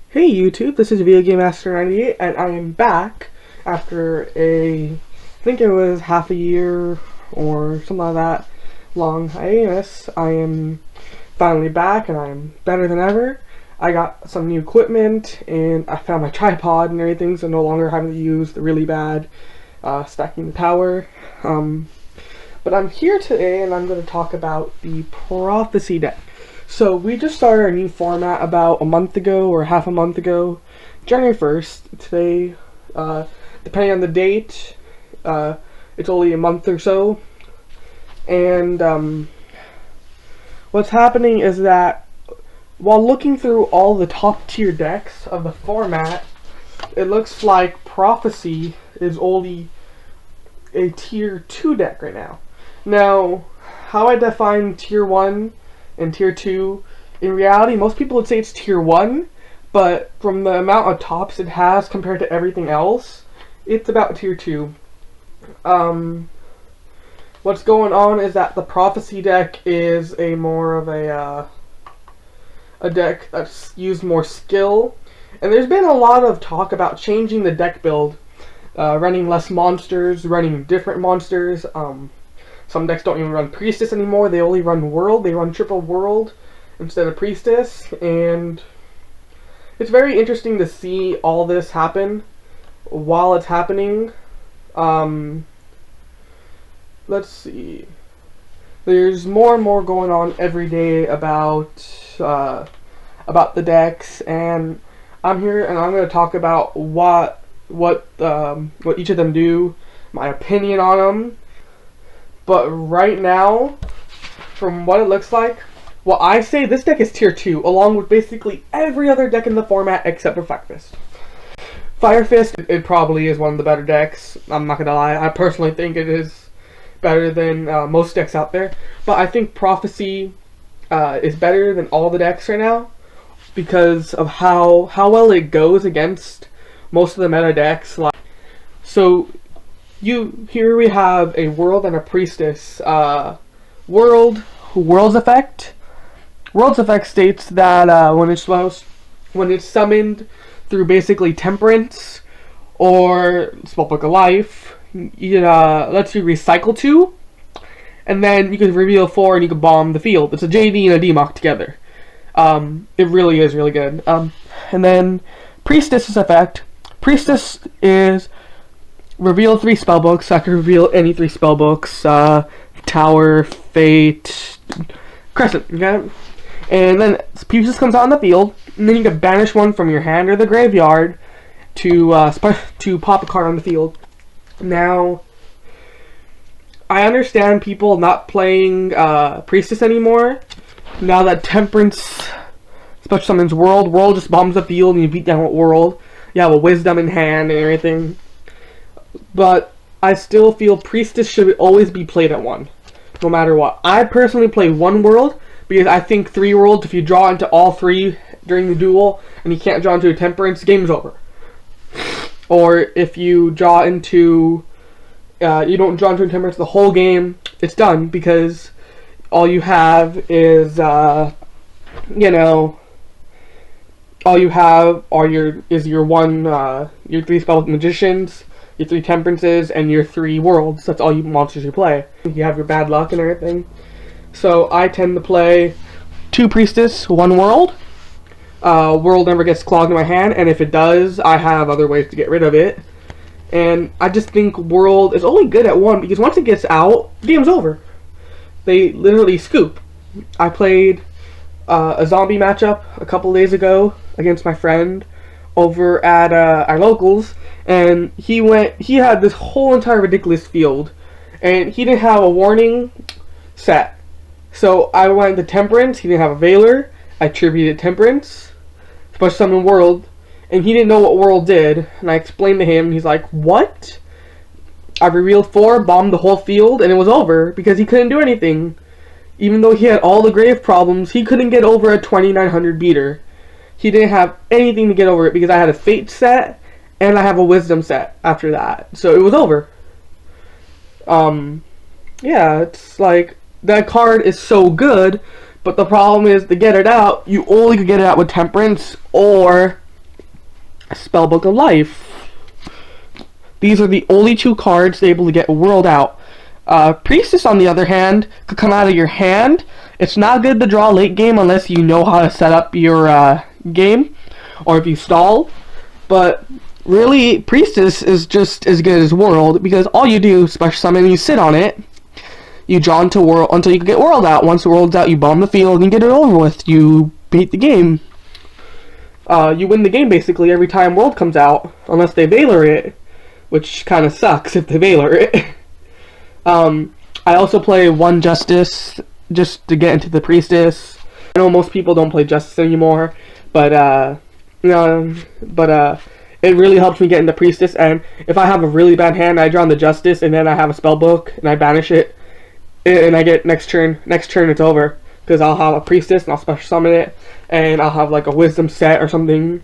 Hey YouTube, this is Master 98 and I am back after I think it was half a year or something like that, long hiatus. I am finally back and I am better than ever. I got some new equipment and I found my tripod and everything, so no longer having to use the really bad stacking the tower. But I'm here today and I'm going to talk about the Prophecy deck. So we just started our new format about a month ago or half a month ago, January 1st. Today, depending on the date, it's only a month or so. And what's happening is that while looking through all the top tier decks of the format, it looks like Prophecy is only a tier 2 deck right now. Now, how I define tier 1 and tier 2, in reality most people would say it's tier 1, but from the amount of tops it has compared to everything else, it's about tier 2. What's going on is that the Prophecy deck is a more of a deck that's used more skill, and there's been a lot of talk about changing the deck build, running less monsters, running different monsters. Some decks don't even run Priestess anymore, they only run World. They run triple World instead of Priestess, and it's very interesting to see all this happen while it's happening. Let's see. There's more and more going on every day about the decks, and I'm here and I'm going to talk about what each of them do, my opinion on them. But right now, from what it looks like, well, I say this deck is tier 2, along with basically every other deck in the format except for Fire Fist. Fire Fist, it probably is one of the better decks. I'm not gonna lie, I personally think it is better than most decks out there. But I think Prophecy is better than all the decks right now because of how well it goes against most of the meta decks. So here we have a World and a Priestess. World's effect. World's effect states that when it's summoned through basically Temperance or Spellbook of Life, it lets you recycle 2, and then you can reveal 4 and you can bomb the field. It's a JD and a DMOC together. It really is really good. And then Priestess's effect. Priestess is reveal 3 spellbooks. So I can reveal any 3 spellbooks. Tower, Fate, Crescent. Okay? And then Priestess comes out on the field, and then you can banish one from your hand or the graveyard to pop a card on the field. Now, I understand people not playing Priestess anymore. Now that Temperance special summons World. World just bombs the field and you beat down with World. You have a Wisdom in hand and everything. But I still feel Priestess should always be played at 1, no matter what. I personally play 1 World because I think 3 Worlds, if you draw into all 3 during the duel and you can't draw into a Temperance, game's over. Or if you draw into, you don't draw into a Temperance the whole game, it's done because all you have is, all you have are your 3 Spellbook Magicians, your 3 Temperances, and your 3 Worlds. That's all you monsters you play. You have your bad luck and everything. So I tend to play 2 Priestess, 1 World. World never gets clogged in my hand, and if it does, I have other ways to get rid of it. And I just think World is only good at 1 because once it gets out, the game's over. They literally scoop. I played a zombie matchup a couple days ago against my friend over at our locals, and he had this whole entire ridiculous field, and he didn't have a warning set. So I went to Temperance, he didn't have a Veiler, I tributed Temperance, special summon World, and he didn't know what World did, and I explained to him, and he's like, what? I revealed 4, bombed the whole field, and it was over, because he couldn't do anything. Even though he had all the grave problems, he couldn't get over a 2900 beater. He didn't have anything to get over it because I had a Fate set and I have a Wisdom set after that. So it was over. Yeah, it's like that card is so good, but the problem is to get it out, you only could get it out with Temperance or Spellbook of Life. These are the only 2 cards able to get whirled out. Priestess, on the other hand, could come out of your hand. It's not good to draw late game unless you know how to set up your game, or if you stall. But really, Priestess is just as good as Whirled, because all you do, special summon, you sit on it, you draw into Whirl until you can get Whirled out. Once Whirled's out, you bomb the field and get it over with. You beat the game. You win the game basically every time Whirled comes out, unless they Valor it, which kind of sucks if they Valor it. I also play 1 Justice just to get into the Priestess. I know most people don't play Justice anymore, but it really helps me get into Priestess. And if I have a really bad hand, I draw on the Justice, and then I have a Spellbook, and I banish it, and I get next turn it's over, because I'll have a Priestess, and I'll special summon it, and I'll have like a Wisdom set or something,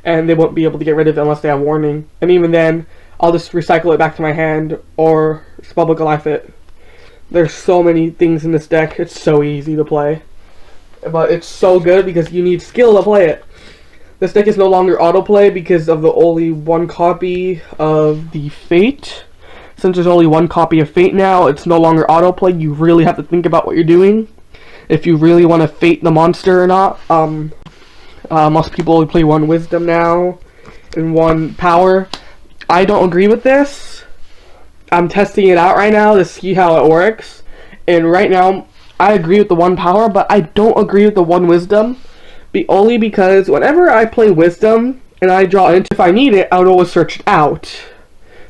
and they won't be able to get rid of it unless they have Warning. And even then, I'll just recycle it back to my hand, or Spellbook of Life it. There's so many things in this deck, it's so easy to play. But it's so good because you need skill to play it. This deck is no longer autoplay because of the only 1 copy of the Fate. Since there's only 1 copy of Fate now, it's no longer autoplay. You really have to think about what you're doing if you really want to Fate the monster or not. Most people only play 1 Wisdom now and 1 Power. I don't agree with this. I'm testing it out right now to see how it works, and right now I agree with the 1 Power, but I don't agree with the 1 Wisdom, only because whenever I play Wisdom and I draw into, if I need it, I would always search it out.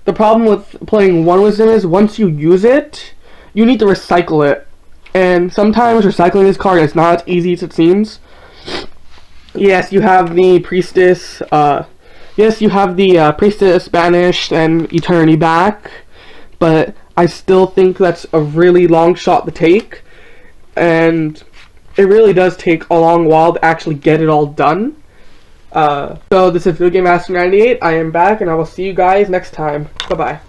The problem with playing 1 Wisdom is once you use it, you need to recycle it, and sometimes recycling this card is not as easy as it seems. Yes, you have the Priestess. Yes, you have the Priestess banished and Eternity back, but I still think that's a really long shot to take, and it really does take a long while to actually get it all done. So this is Video Game Master 98. I am back, and I will see you guys next time. Bye-bye.